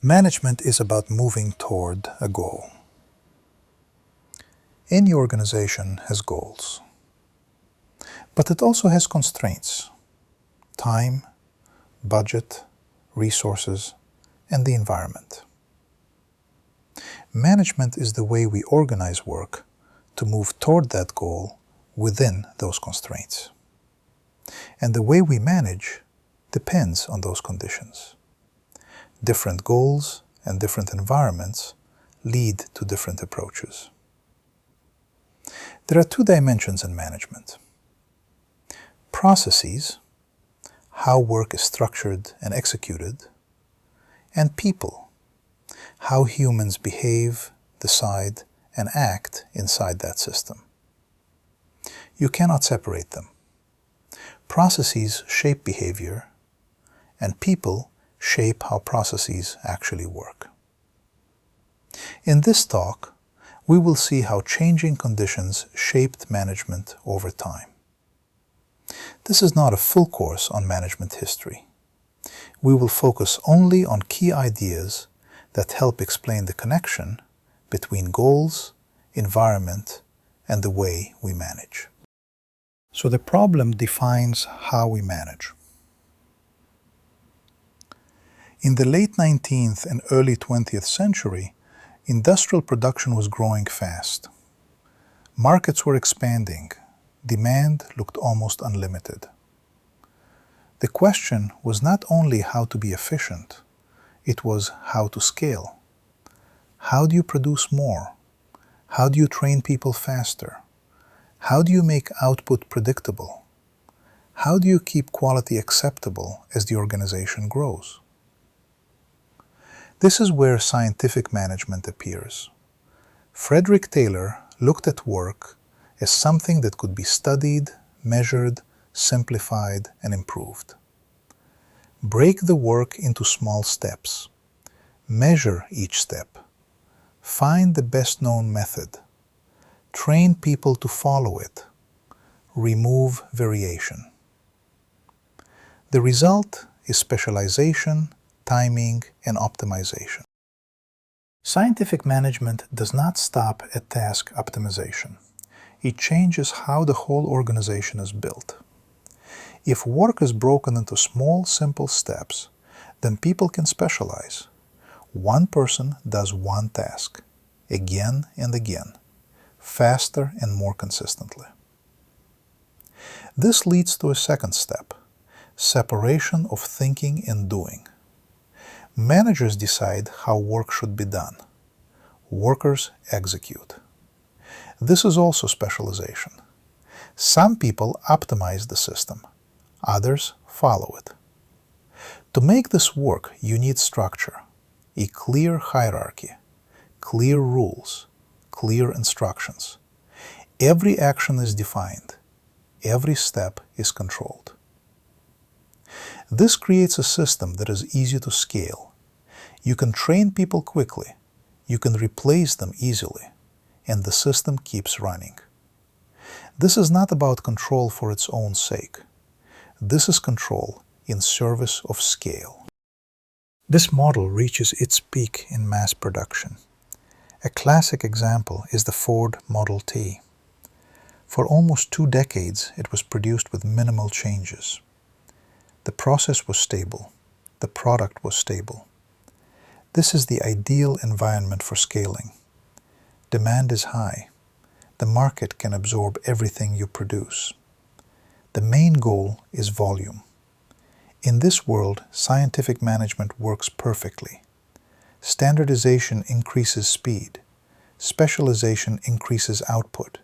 Management is about moving toward a goal. Any organization has goals, but it also has constraints: time, budget, resources, and the environment. Management is the way we organize work to move toward that goal within those constraints. And the way we manage depends on those conditions. Different goals and different environments lead to different approaches. There are two dimensions in management: processes, how work is structured and executed, and people, how humans behave, decide, and act inside that system. You cannot separate them. Processes shape behavior, and people shape how processes actually work. In this talk, we will see how changing conditions shaped management over time. This is not a full course on management history. We will focus only on key ideas that help explain the connection between goals, environment, and the way we manage. So the problem defines how we manage. In the late 19th and early 20th century, industrial production was growing fast. Markets were expanding. Demand looked almost unlimited. The question was not only how to be efficient, it was how to scale. How do you produce more? How do you train people faster? How do you make output predictable? How do you keep quality acceptable as the organization grows? This is where scientific management appears. Frederick Taylor looked at work as something that could be studied, measured, simplified, and improved. Break the work into small steps. Measure each step. Find the best-known method. Train people to follow it. Remove variation. The result is specialization, timing, and optimization. Scientific management does not stop at task optimization. It changes how the whole organization is built. If work is broken into small, simple steps, then people can specialize. One person does one task, again and again, faster and more consistently. This leads to a second step: separation of thinking and doing. Managers decide how work should be done. Workers execute. This is also specialization. Some people optimize the system. Others follow it. To make this work, you need structure, a clear hierarchy, clear rules, clear instructions. Every action is defined. Every step is controlled. This creates a system that is easy to scale. You can train people quickly, you can replace them easily, and the system keeps running. This is not about control for its own sake. This is control in service of scale. This model reaches its peak in mass production. A classic example is the Ford Model T. For almost 2 decades, it was produced with minimal changes. The process was stable. The product was stable. This is the ideal environment for scaling. Demand is high. The market can absorb everything you produce. The main goal is volume. In this world, scientific management works perfectly. Standardization increases speed. Specialization increases output.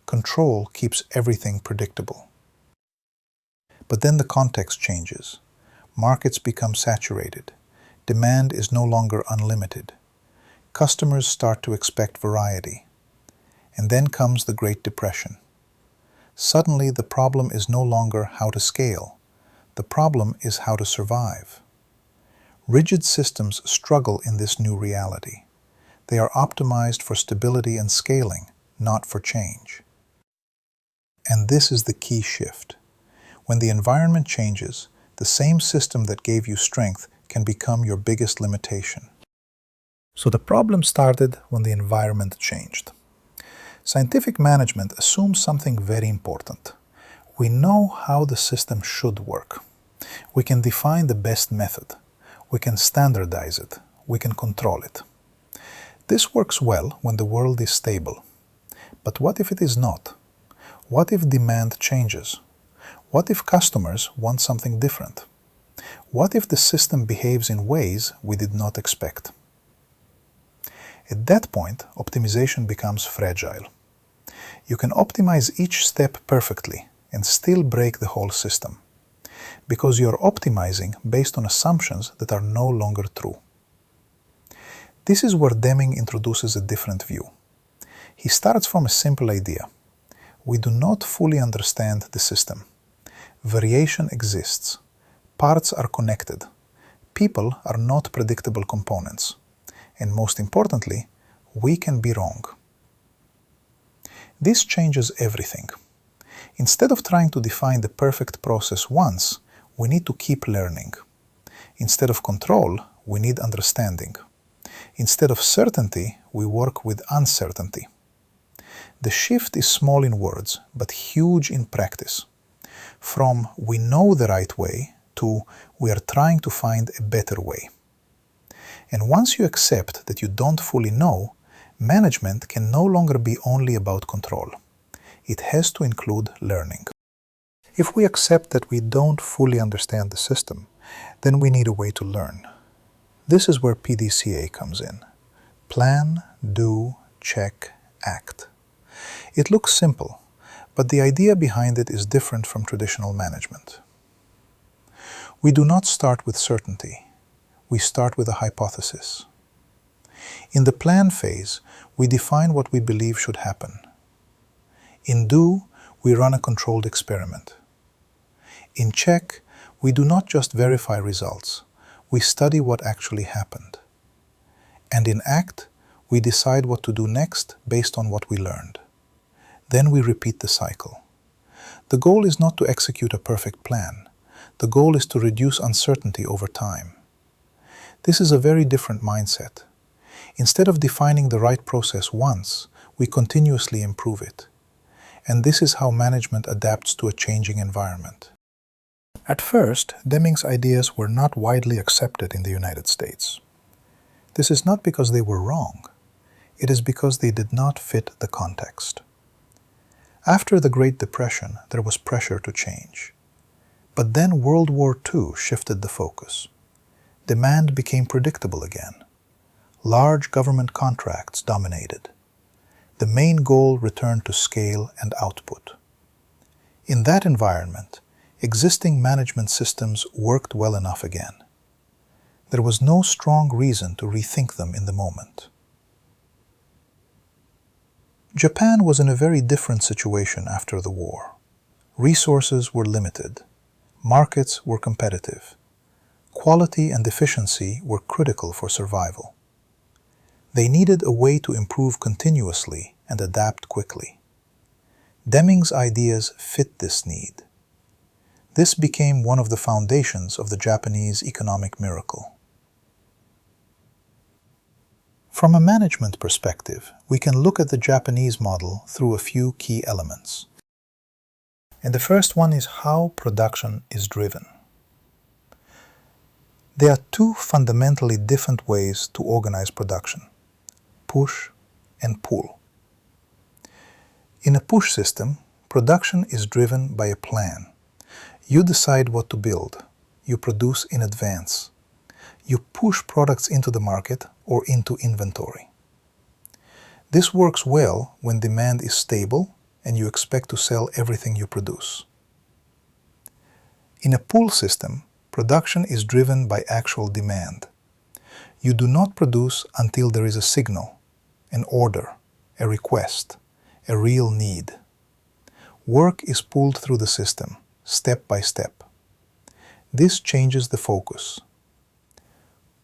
Control keeps everything predictable. But then the context changes. Markets become saturated. Demand is no longer unlimited. Customers start to expect variety. And then comes the Great Depression. Suddenly, the problem is no longer how to scale. The problem is how to survive. Rigid systems struggle in this new reality. They are optimized for stability and scaling, not for change. And this is the key shift. When the environment changes, the same system that gave you strength can become your biggest limitation. So the problem started when the environment changed. Scientific management assumes something very important. We know how the system should work. We can define the best method. We can standardize it. We can control it. This works well when the world is stable. But what if it is not? What if demand changes? What if customers want something different? What if the system behaves in ways we did not expect? At that point, optimization becomes fragile. You can optimize each step perfectly and still break the whole system, because you are optimizing based on assumptions that are no longer true. This is where Deming introduces a different view. He starts from a simple idea. We do not fully understand the system. Variation exists. Parts are connected. People are not predictable components. And most importantly, we can be wrong. This changes everything. Instead of trying to define the perfect process once, we need to keep learning. Instead of control, we need understanding. Instead of certainty, we work with uncertainty. The shift is small in words, but huge in practice. From we know the right way to we are trying to find a better way. And once you accept that you don't fully know, management can no longer be only about control. It has to include learning. If we accept that we don't fully understand the system, then we need a way to learn. This is where PDCA comes in. Plan, do, check, act. It looks simple, but the idea behind it is different from traditional management. We do not start with certainty. We start with a hypothesis. In the plan phase, we define what we believe should happen. In do, we run a controlled experiment. In check, we do not just verify results. We study what actually happened. And in act, we decide what to do next based on what we learned. Then we repeat the cycle. The goal is not to execute a perfect plan. The goal is to reduce uncertainty over time. This is a very different mindset. Instead of defining the right process once, we continuously improve it. And this is how management adapts to a changing environment. At first, Deming's ideas were not widely accepted in the United States. This is not because they were wrong. It is because they did not fit the context. After the Great Depression, there was pressure to change. But then World War II shifted the focus. Demand became predictable again. Large government contracts dominated. The main goal returned to scale and output. In that environment, existing management systems worked well enough again. There was no strong reason to rethink them in the moment. Japan was in a very different situation after the war. Resources were limited. Markets were competitive. Quality and efficiency were critical for survival. They needed a way to improve continuously and adapt quickly. Deming's ideas fit this need. This became one of the foundations of the Japanese economic miracle. From a management perspective, we can look at the Japanese model through a few key elements. And the first one is how production is driven. There are two fundamentally different ways to organize production: push and pull. In a push system, production is driven by a plan. You decide what to build. You produce in advance. You push products into the market or into inventory. This works well when demand is stable and you expect to sell everything you produce. In a pull system, production is driven by actual demand. You do not produce until there is a signal, an order, a request, a real need. Work is pulled through the system, step by step. This changes the focus.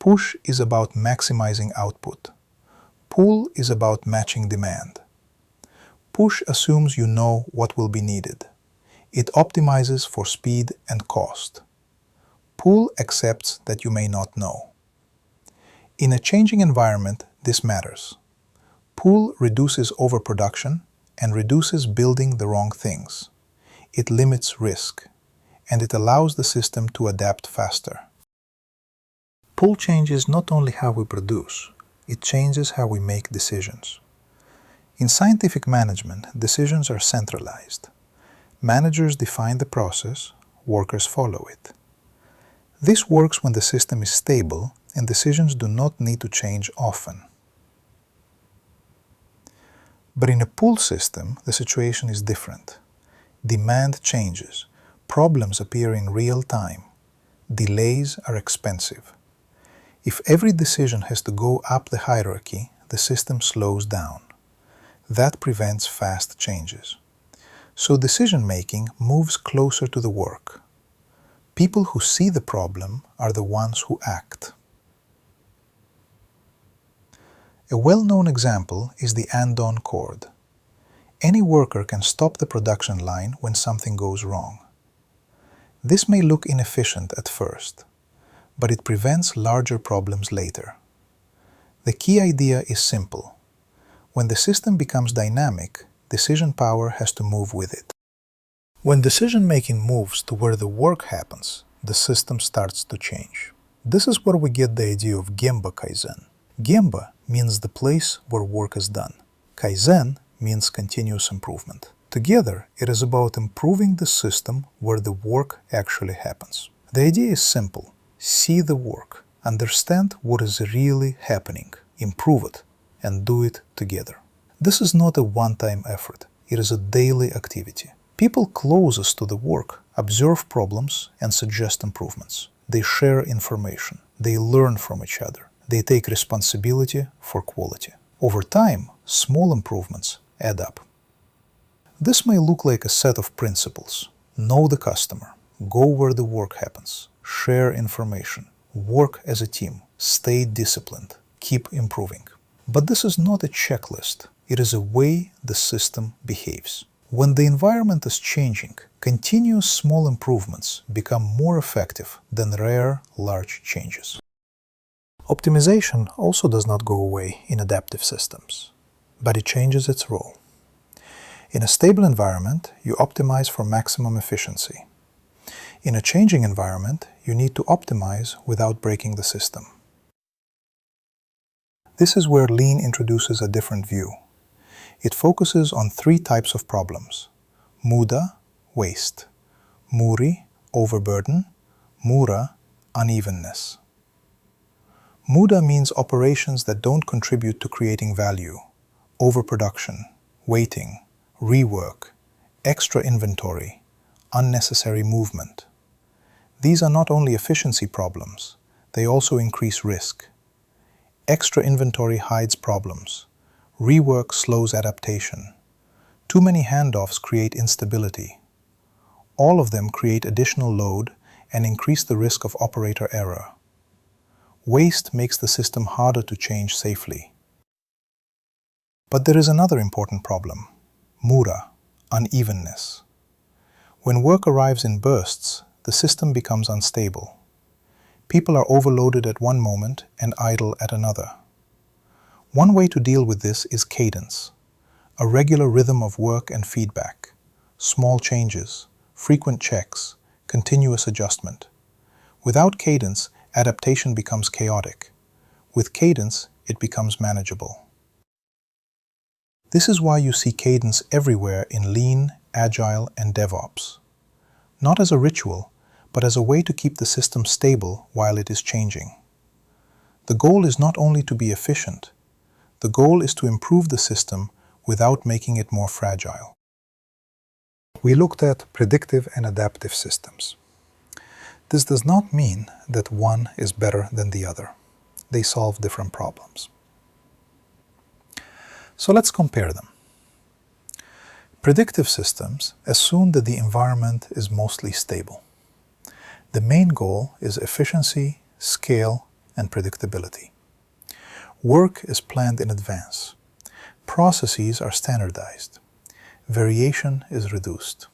Push is about maximizing output. Pull is about matching demand. Push assumes you know what will be needed. It optimizes for speed and cost. Pool accepts that you may not know. In a changing environment, this matters. Pool reduces overproduction and reduces building the wrong things. It limits risk, and it allows the system to adapt faster. Pool changes not only how we produce, it changes how we make decisions. In scientific management, decisions are centralized. Managers define the process, workers follow it. This works when the system is stable and decisions do not need to change often. But in a pool system, the situation is different. Demand changes, problems appear in real time, delays are expensive. If every decision has to go up the hierarchy, the system slows down. That prevents fast changes. So decision-making moves closer to the work. People who see the problem are the ones who act. A well-known example is the and-on chord. Any worker can stop the production line when something goes wrong. This may look inefficient at first, but it prevents larger problems later. The key idea is simple. When the system becomes dynamic, decision power has to move with it. When decision-making moves to where the work happens, the system starts to change. This is where we get the idea of Gemba Kaizen. Gemba means the place where work is done. Kaizen means continuous improvement. Together, it is about improving the system where the work actually happens. The idea is simple. See the work, understand what is really happening, improve it, and do it together. This is not a one-time effort. It is a daily activity. People closest to the work observe problems and suggest improvements. They share information. They learn from each other. They take responsibility for quality. Over time, small improvements add up. This may look like a set of principles. Know the customer. Go where the work happens. Share information. Work as a team. Stay disciplined. Keep improving. But this is not a checklist. It is a way the system behaves. When the environment is changing, continuous small improvements become more effective than rare, large changes. Optimization also does not go away in adaptive systems, but it changes its role. In a stable environment, you optimize for maximum efficiency. In a changing environment, you need to optimize without breaking the system. This is where Lean introduces a different view. It focuses on three types of problems: Muda, waste; Muri, overburden; Mura, unevenness. Muda means operations that don't contribute to creating value: overproduction, waiting, rework, extra inventory, unnecessary movement. These are not only efficiency problems, they also increase risk. Extra inventory hides problems. Rework slows adaptation. Too many handoffs create instability. All of them create additional load and increase the risk of operator error. Waste makes the system harder to change safely. But there is another important problem: Mura, unevenness. When work arrives in bursts, the system becomes unstable. People are overloaded at one moment and idle at another. One way to deal with this is cadence, a regular rhythm of work and feedback, small changes, frequent checks, continuous adjustment. Without cadence, adaptation becomes chaotic. With cadence, it becomes manageable. This is why you see cadence everywhere in Lean, Agile, and DevOps. Not as a ritual, but as a way to keep the system stable while it is changing. The goal is not only to be efficient, the goal is to improve the system without making it more fragile. We looked at predictive and adaptive systems. This does not mean that one is better than the other. They solve different problems. So let's compare them. Predictive systems assume that the environment is mostly stable. The main goal is efficiency, scale, and predictability. Work is planned in advance. Processes are standardized. Variation is reduced.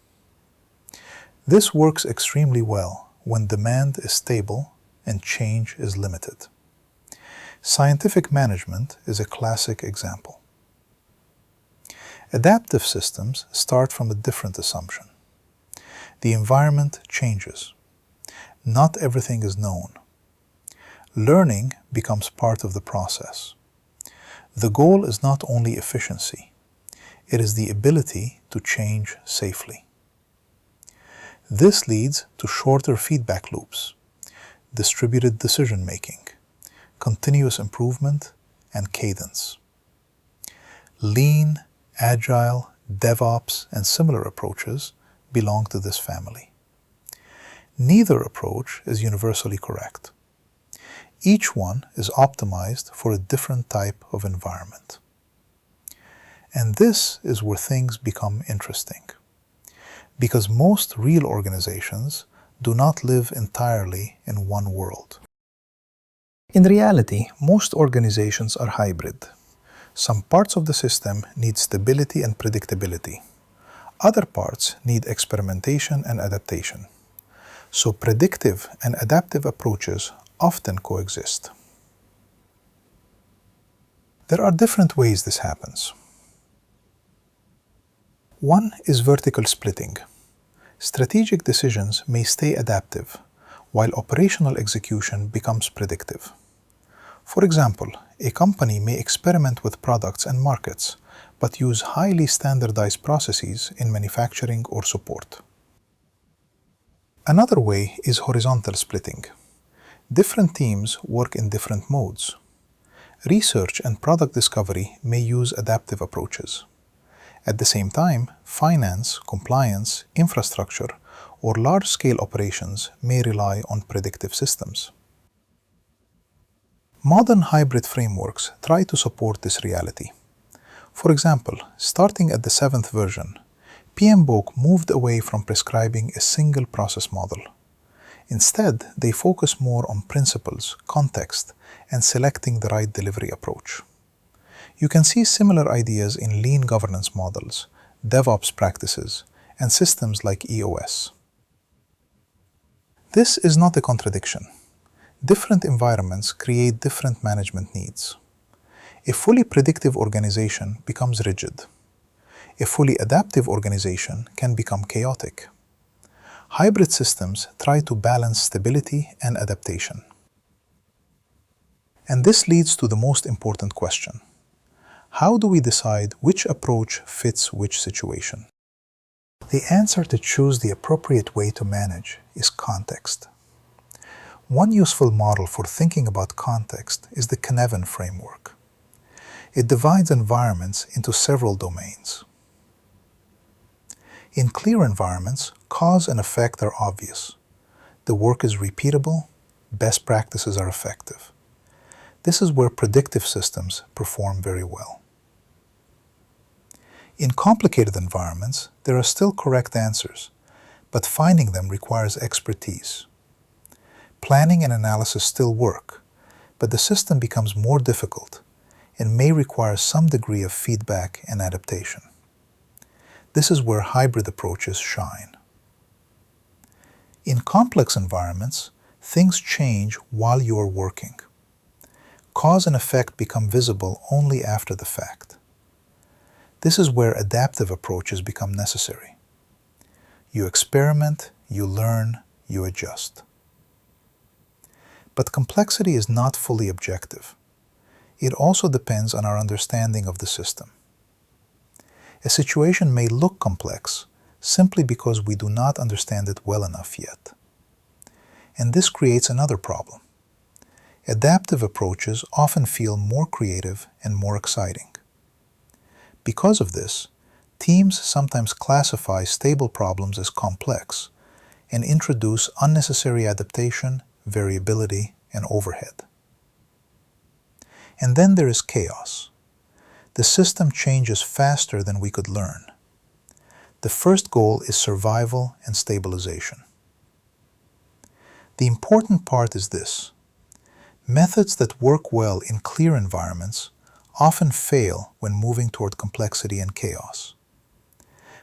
This works extremely well when demand is stable and change is limited. Scientific management is a classic example. Adaptive systems start from a different assumption. The environment changes. Not everything is known. Learning becomes part of the process. The goal is not only efficiency, it is the ability to change safely. This leads to shorter feedback loops, distributed decision-making, continuous improvement, and cadence. Lean, Agile, DevOps, and similar approaches belong to this family. Neither approach is universally correct. Each one is optimized for a different type of environment. And this is where things become interesting, because most real organizations do not live entirely in one world. In reality, most organizations are hybrid. Some parts of the system need stability and predictability. Other parts need experimentation and adaptation. So predictive and adaptive approaches often coexist. There are different ways this happens. One is vertical splitting. Strategic decisions may stay adaptive, while operational execution becomes predictive. For example, a company may experiment with products and markets, but use highly standardized processes in manufacturing or support. Another way is horizontal splitting. Different teams work in different modes. Research and product discovery may use adaptive approaches. At the same time, finance, compliance, infrastructure, or large-scale operations may rely on predictive systems. Modern hybrid frameworks try to support this reality. For example, starting at the 7th version, PMBOK moved away from prescribing a single process model. Instead, they focus more on principles, context, and selecting the right delivery approach. You can see similar ideas in lean governance models, DevOps practices, and systems like EOS. This is not a contradiction. Different environments create different management needs. A fully predictive organization becomes rigid. A fully adaptive organization can become chaotic. Hybrid systems try to balance stability and adaptation. And this leads to the most important question. How do we decide which approach fits which situation? The answer to choose the appropriate way to manage is context. One useful model for thinking about context is the Cynefin framework. It divides environments into several domains. In clear environments, cause and effect are obvious. The work is repeatable, best practices are effective. This is where predictive systems perform very well. In complicated environments, there are still correct answers, but finding them requires expertise. Planning and analysis still work, but the system becomes more difficult and may require some degree of feedback and adaptation. This is where hybrid approaches shine. In complex environments, things change while you are working. Cause and effect become visible only after the fact. This is where adaptive approaches become necessary. You experiment, you learn, you adjust. But complexity is not fully objective. It also depends on our understanding of the system. A situation may look complex simply because we do not understand it well enough yet. And this creates another problem. Adaptive approaches often feel more creative and more exciting. Because of this, teams sometimes classify stable problems as complex and introduce unnecessary adaptation, variability, and overhead. And then there is chaos. The system changes faster than we could learn. The first goal is survival and stabilization. The important part is this. Methods that work well in clear environments often fail when moving toward complexity and chaos.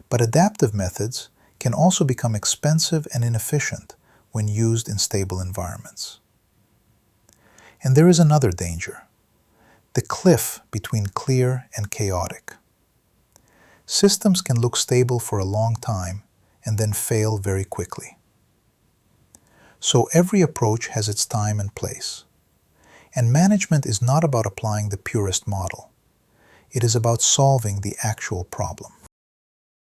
But adaptive methods can also become expensive and inefficient when used in stable environments. And there is another danger: the cliff between clear and chaotic. Systems can look stable for a long time and then fail very quickly. So every approach has its time and place. And management is not about applying the purest model. It is about solving the actual problem.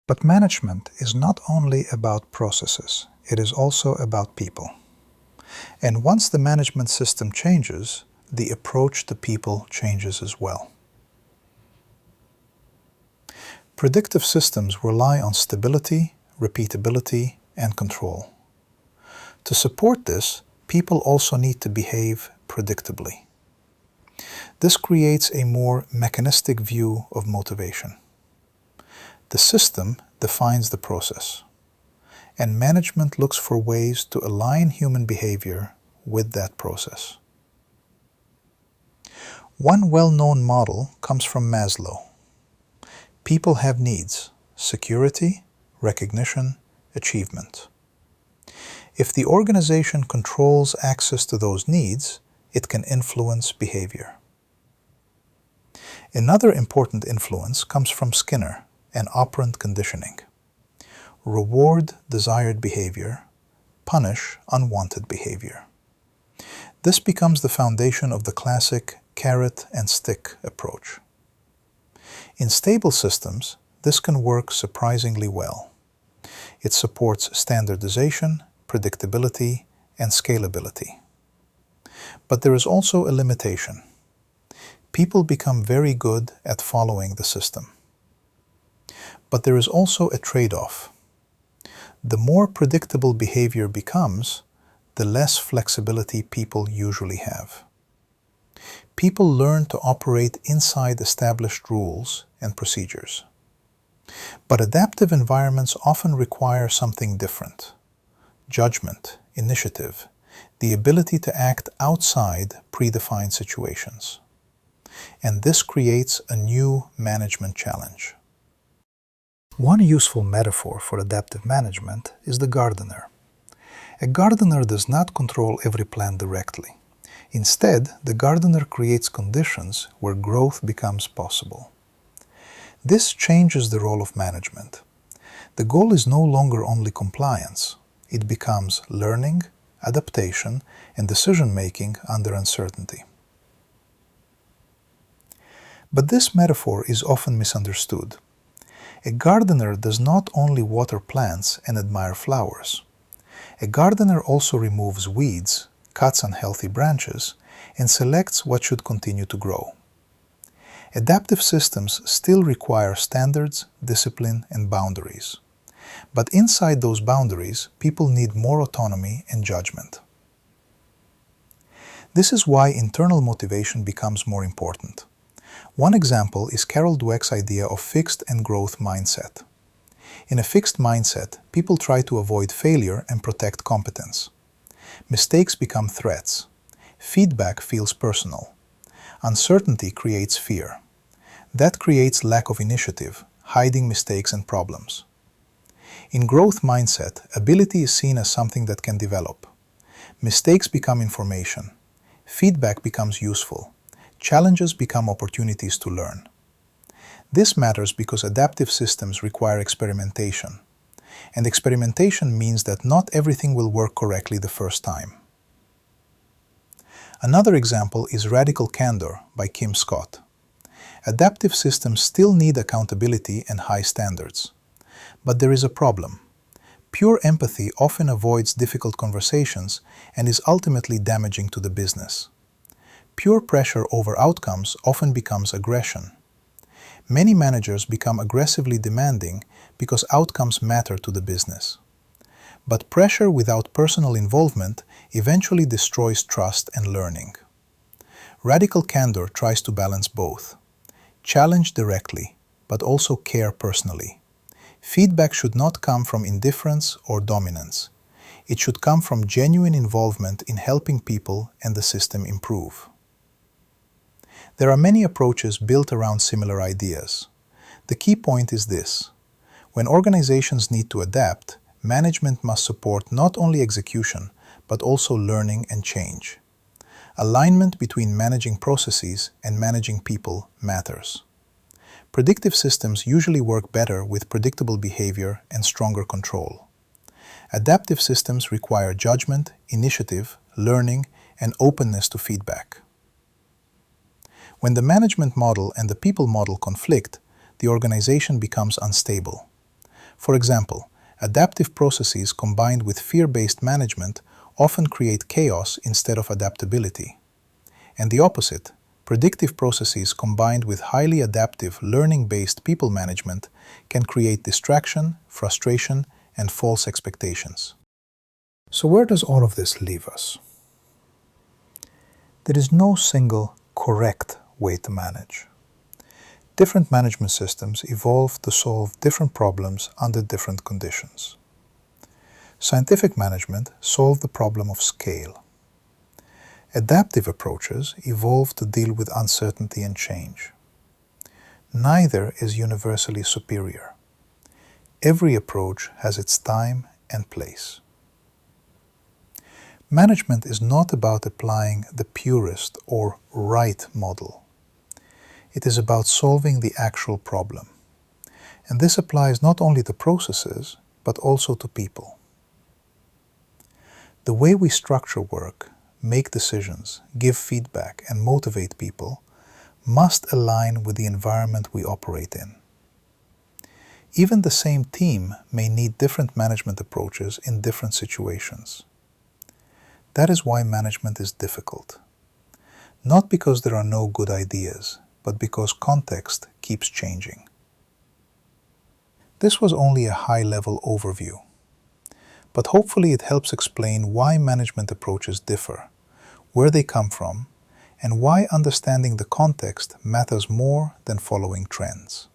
But management is not only about processes, it is also about people. And once the management system changes, the approach to people changes as well. Predictive systems rely on stability, repeatability, and control. To support this, people also need to behave predictably. This creates a more mechanistic view of motivation. The system defines the process, and management looks for ways to align human behavior with that process. One well-known model comes from Maslow. People have needs: security, recognition, achievement. If the organization controls access to those needs, it can influence behavior. Another important influence comes from Skinner and operant conditioning. Reward desired behavior, punish unwanted behavior. This becomes the foundation of the classic carrot and stick approach. In stable systems, this can work surprisingly well. It supports standardization, predictability, and scalability. But there is also a limitation. People become very good at following the system. But there is also a trade-off. The more predictable behavior becomes, the less flexibility people usually have. People learn to operate inside established rules and procedures. But adaptive environments often require something different: judgment, initiative, the ability to act outside predefined situations. And this creates a new management challenge. One useful metaphor for adaptive management is the gardener. A gardener does not control every plant directly. Instead, the gardener creates conditions where growth becomes possible. This changes the role of management. The goal is no longer only compliance. It becomes learning, adaptation, and decision-making under uncertainty. But this metaphor is often misunderstood. A gardener does not only water plants and admire flowers. A gardener also removes weeds, cuts unhealthy branches, and selects what should continue to grow. Adaptive systems still require standards, discipline, and boundaries. But inside those boundaries, people need more autonomy and judgment. This is why internal motivation becomes more important. One example is Carol Dweck's idea of fixed and growth mindset. In a fixed mindset, people try to avoid failure and protect competence. Mistakes become threats. Feedback feels personal. Uncertainty creates fear. That creates lack of initiative, hiding mistakes and problems. In growth mindset, ability is seen as something that can develop. Mistakes become information. Feedback becomes useful. Challenges become opportunities to learn. This matters because adaptive systems require experimentation. And experimentation means that not everything will work correctly the first time. Another example is Radical Candor by Kim Scott. Adaptive systems still need accountability and high standards. But there is a problem. Pure empathy often avoids difficult conversations and is ultimately damaging to the business. Pure pressure over outcomes often becomes aggression. Many managers become aggressively demanding because outcomes matter to the business. But pressure without personal involvement eventually destroys trust and learning. Radical Candor tries to balance both. Challenge directly, but also care personally. Feedback should not come from indifference or dominance. It should come from genuine involvement in helping people and the system improve. There are many approaches built around similar ideas. The key point is this: when organizations need to adapt, management must support not only execution, but also learning and change. Alignment between managing processes and managing people matters. Predictive systems usually work better with predictable behavior and stronger control. Adaptive systems require judgment, initiative, learning, and openness to feedback. When the management model and the people model conflict, the organization becomes unstable. For example, adaptive processes combined with fear-based management often create chaos instead of adaptability. And the opposite, predictive processes combined with highly adaptive, learning-based people management can create distraction, frustration, and false expectations. So where does all of this leave us? There is no single correct way to manage. Different management systems evolve to solve different problems under different conditions. Scientific management solved the problem of scale. Adaptive approaches evolved to deal with uncertainty and change. Neither is universally superior. Every approach has its time and place. Management is not about applying the purest or right model. It is about solving the actual problem. And this applies not only to processes, but also to people. The way we structure work, make decisions, give feedback, and motivate people must align with the environment we operate in. Even the same team may need different management approaches in different situations. That is why management is difficult. Not because there are no good ideas, but because context keeps changing. This was only a high-level overview, but hopefully it helps explain why management approaches differ, where they come from, and why understanding the context matters more than following trends.